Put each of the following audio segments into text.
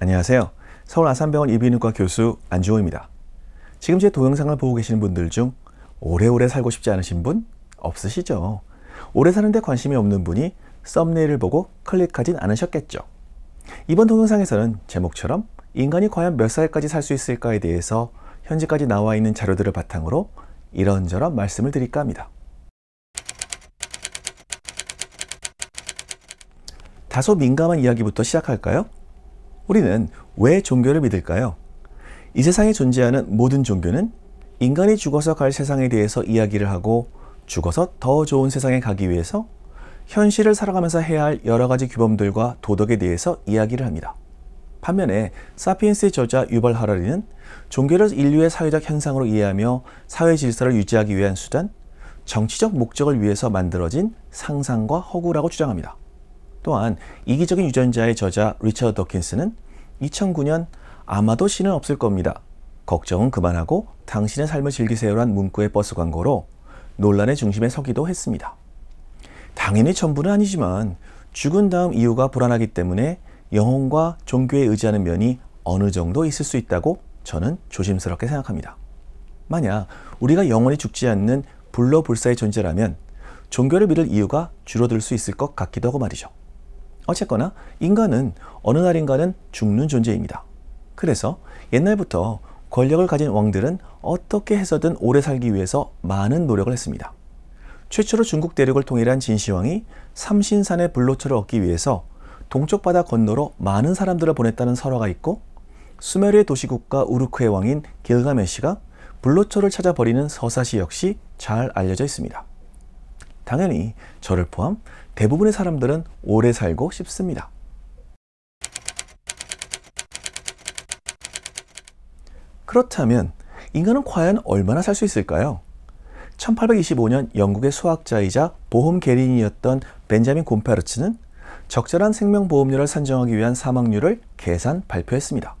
안녕하세요. 서울 아산병원 이비인후과 교수 안주호입니다. 지금 제 동영상을 보고 계시는 분들 중 오래오래 살고 싶지 않으신 분 없으시죠? 오래 사는데 관심이 없는 분이 썸네일을 보고 클릭하진 않으셨겠죠? 이번 동영상에서는 제목처럼 인간이 과연 몇 살까지 살 수 있을까에 대해서 현재까지 나와 있는 자료들을 바탕으로 이런저런 말씀을 드릴까 합니다. 다소 민감한 이야기부터 시작할까요? 우리는 왜 종교를 믿을까요? 이 세상에 존재하는 모든 종교는 인간이 죽어서 갈 세상에 대해서 이야기를 하고 죽어서 더 좋은 세상에 가기 위해서 현실을 살아가면서 해야 할 여러 가지 규범들과 도덕에 대해서 이야기를 합니다. 반면에 사피엔스의 저자 유발 하라리는 종교를 인류의 사회적 현상으로 이해하며 사회 질서를 유지하기 위한 수단, 정치적 목적을 위해서 만들어진 상상과 허구라고 주장합니다. 또한 이기적인 유전자의 저자 리처드 도킨스는 2009년 아마도 신은 없을 겁니다. 걱정은 그만하고 당신의 삶을 즐기세요란 문구의 버스 광고로 논란의 중심에 서기도 했습니다. 당연히 전부는 아니지만 죽은 다음 이유가 불안하기 때문에 영혼과 종교에 의지하는 면이 어느 정도 있을 수 있다고 저는 조심스럽게 생각합니다. 만약 우리가 영원히 죽지 않는 불로불사의 존재라면 종교를 믿을 이유가 줄어들 수 있을 것 같기도 하고 말이죠. 어쨌거나 인간은 어느 날인가는 죽는 존재입니다. 그래서 옛날부터 권력을 가진 왕들은 어떻게 해서든 오래 살기 위해서 많은 노력을 했습니다. 최초로 중국 대륙을 통일한 진시황이 삼신산의 불로초를 얻기 위해서 동쪽 바다 건너로 많은 사람들을 보냈다는 설화가 있고, 수메르의 도시국가 우르크의 왕인 길가메시가 불로초를 찾아버리는 서사시 역시 잘 알려져 있습니다. 당연히 저를 포함 대부분의 사람들은 오래 살고 싶습니다. 그렇다면 인간은 과연 얼마나 살 수 있을까요? 1825년 영국의 수학자이자 보험 개린이었던 벤자민 곰페르츠는 적절한 생명보험료를 산정하기 위한 사망률을 계산 발표했습니다.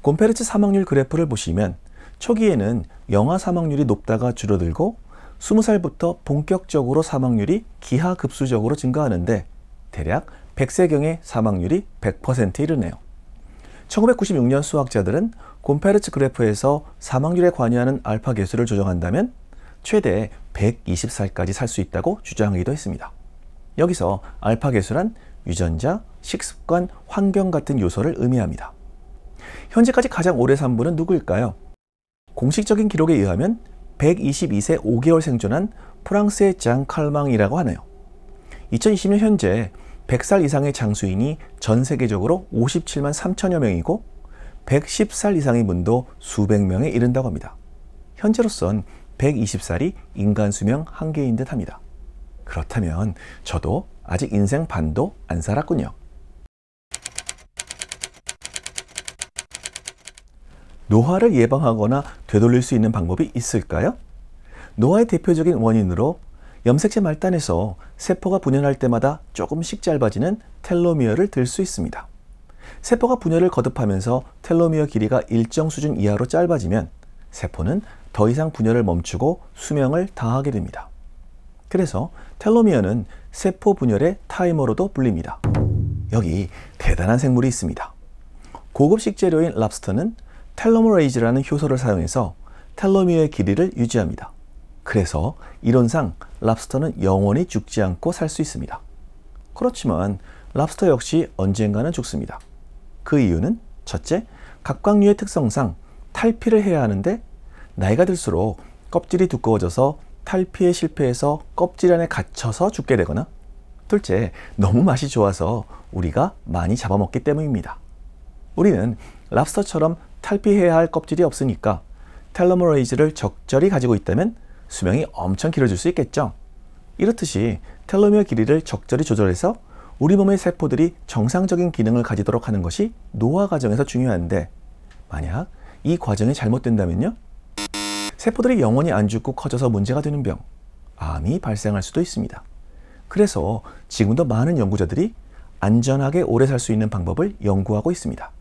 곰페르츠 사망률 그래프를 보시면 초기에는 영아 사망률이 높다가 줄어들고 20살부터 본격적으로 사망률이 기하급수적으로 증가하는데 대략 100세경의 사망률이 100%에 이르네요. 1996년 수학자들은 곰페르츠 그래프에서 사망률에 관여하는 알파 계수를 조정한다면 최대 120살까지 살 수 있다고 주장하기도 했습니다. 여기서 알파 계수란 유전자, 식습관, 환경 같은 요소를 의미합니다. 현재까지 가장 오래 산 분은 누구일까요? 공식적인 기록에 의하면 122세 5개월 생존한 프랑스의 장 칼망이라고 하네요. 2020년 현재 100살 이상의 장수인이 전 세계적으로 57만 3천여 명이고 110살 이상의 분도 수백 명에 이른다고 합니다. 현재로선 120살이 인간 수명 한계인 듯 합니다. 그렇다면 저도 아직 인생 반도 안 살았군요. 노화를 예방하거나 되돌릴 수 있는 방법이 있을까요? 노화의 대표적인 원인으로 염색체 말단에서 세포가 분열할 때마다 조금씩 짧아지는 텔로미어를 들 수 있습니다. 세포가 분열을 거듭하면서 텔로미어 길이가 일정 수준 이하로 짧아지면 세포는 더 이상 분열을 멈추고 수명을 다하게 됩니다. 그래서 텔로미어는 세포 분열의 타이머로도 불립니다. 여기 대단한 생물이 있습니다. 고급 식재료인 랍스터는 텔로머레이즈라는 효소를 사용해서 텔로미어의 길이를 유지합니다. 그래서 이론상 랍스터는 영원히 죽지 않고 살 수 있습니다. 그렇지만 랍스터 역시 언젠가는 죽습니다. 그 이유는 첫째, 갑각류의 특성상 탈피를 해야 하는데 나이가 들수록 껍질이 두꺼워져서 탈피에 실패해서 껍질 안에 갇혀서 죽게 되거나, 둘째, 너무 맛이 좋아서 우리가 많이 잡아먹기 때문입니다. 우리는 랍스터처럼 탈피해야 할 껍질이 없으니까 텔로머레이즈를 적절히 가지고 있다면 수명이 엄청 길어질 수 있겠죠. 이렇듯이 텔로미어 길이를 적절히 조절해서 우리 몸의 세포들이 정상적인 기능을 가지도록 하는 것이 노화 과정에서 중요한데, 만약 이 과정이 잘못된다면요? 세포들이 영원히 안 죽고 커져서 문제가 되는 병, 암이 발생할 수도 있습니다. 그래서 지금도 많은 연구자들이 안전하게 오래 살 수 있는 방법을 연구하고 있습니다.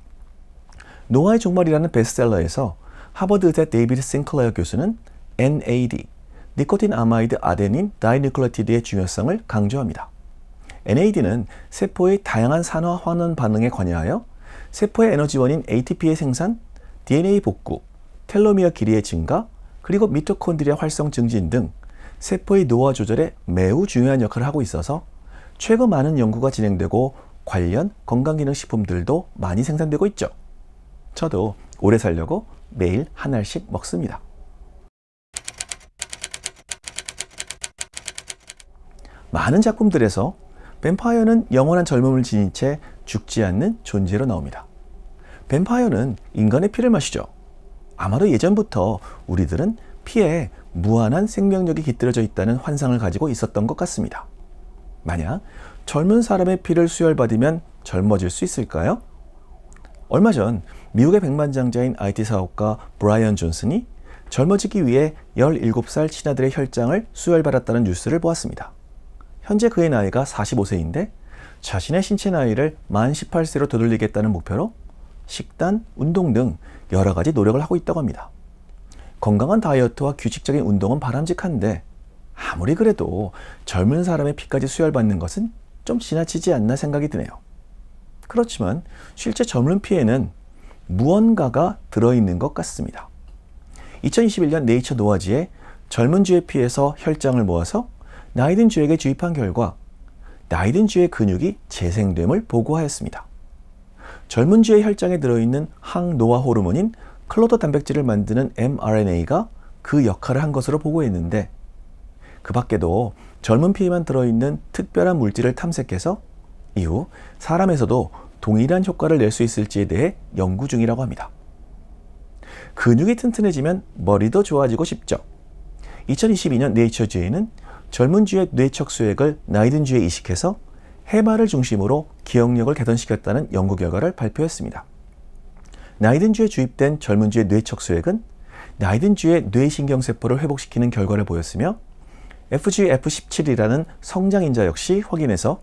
노화의 종말이라는 베스트셀러에서 하버드 의대 데이비드 싱클레어 교수는 NAD, 니코틴 아마이드 아데닌 다이뉴클레오티드의 중요성을 강조합니다. NAD는 세포의 다양한 산화 환원 반응에 관여하여 세포의 에너지원인 ATP의 생산, DNA 복구, 텔로미어 길이의 증가, 그리고 미토콘드리아 활성 증진 등 세포의 노화 조절에 매우 중요한 역할을 하고 있어서 최근 많은 연구가 진행되고 관련 건강기능식품들도 많이 생산되고 있죠. 저도 오래 살려고 매일 한 알씩 먹습니다. 많은 작품들에서 뱀파이어는 영원한 젊음을 지닌 채 죽지 않는 존재로 나옵니다. 뱀파이어는 인간의 피를 마시죠. 아마도 예전부터 우리들은 피에 무한한 생명력이 깃들어져 있다는 환상을 가지고 있었던 것 같습니다. 만약 젊은 사람의 피를 수혈받으면 젊어질 수 있을까요? 얼마 전 미국의 백만장자인 IT 사업가 브라이언 존슨이 젊어지기 위해 17살 친아들의 혈장을 수혈받았다는 뉴스를 보았습니다. 현재 그의 나이가 45세인데 자신의 신체 나이를 만 18세로 되돌리겠다는 목표로 식단, 운동 등 여러 가지 노력을 하고 있다고 합니다. 건강한 다이어트와 규칙적인 운동은 바람직한데 아무리 그래도 젊은 사람의 피까지 수혈받는 것은 좀 지나치지 않나 생각이 드네요. 그렇지만 실제 젊은 피에는 무언가가 들어있는 것 같습니다. 2021년 네이처 노화지에 젊은 쥐의 피에서 혈장을 모아서 나이든 쥐에게 주입한 결과 나이든 쥐의 근육이 재생됨을 보고하였습니다. 젊은 쥐의 혈장에 들어있는 항노화 호르몬인 클로더 단백질을 만드는 mRNA가 그 역할을 한 것으로 보고했는데 그 밖에도 젊은 피에만 들어있는 특별한 물질을 탐색해서 이후 사람에서도 동일한 효과를 낼 수 있을지에 대해 연구 중이라고 합니다. 근육이 튼튼해지면 머리도 좋아지고 싶죠. 2022년 네이처지에는 젊은 쥐의 뇌척 수액을 나이든 쥐에 이식해서 해마를 중심으로 기억력을 개선시켰다는 연구 결과를 발표했습니다. 나이든 쥐에 주입된 젊은 쥐의 뇌척 수액은 나이든 쥐의 뇌신경세포를 회복시키는 결과를 보였으며 FGF17이라는 성장인자 역시 확인해서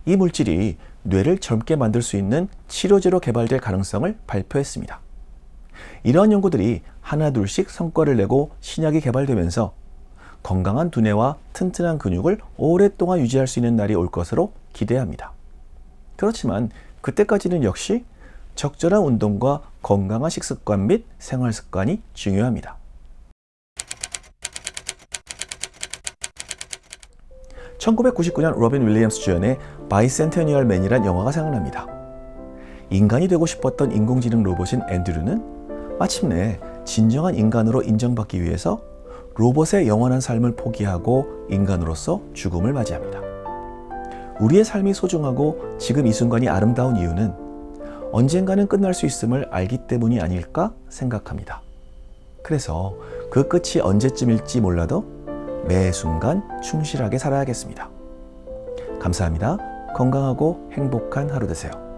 이 물질이 뇌를 젊게 만들 수 있는 치료제로 개발될 가능성을 발표했습니다. 이러한 연구들이 하나둘씩 성과를 내고 신약이 개발되면서 건강한 두뇌와 튼튼한 근육을 오랫동안 유지할 수 있는 날이 올 것으로 기대합니다. 그렇지만 그때까지는 역시 적절한 운동과 건강한 식습관 및 생활습관이 중요합니다. 1999년 로빈 윌리엄스 주연의 바이센테니얼 맨이란 영화가 생각납니다. 인간이 되고 싶었던 인공지능 로봇인 앤드류는 마침내 진정한 인간으로 인정받기 위해서 로봇의 영원한 삶을 포기하고 인간으로서 죽음을 맞이합니다. 우리의 삶이 소중하고 지금 이 순간이 아름다운 이유는 언젠가는 끝날 수 있음을 알기 때문이 아닐까 생각합니다. 그래서 그 끝이 언제쯤일지 몰라도 매 순간 충실하게 살아야겠습니다. 감사합니다. 건강하고 행복한 하루 되세요.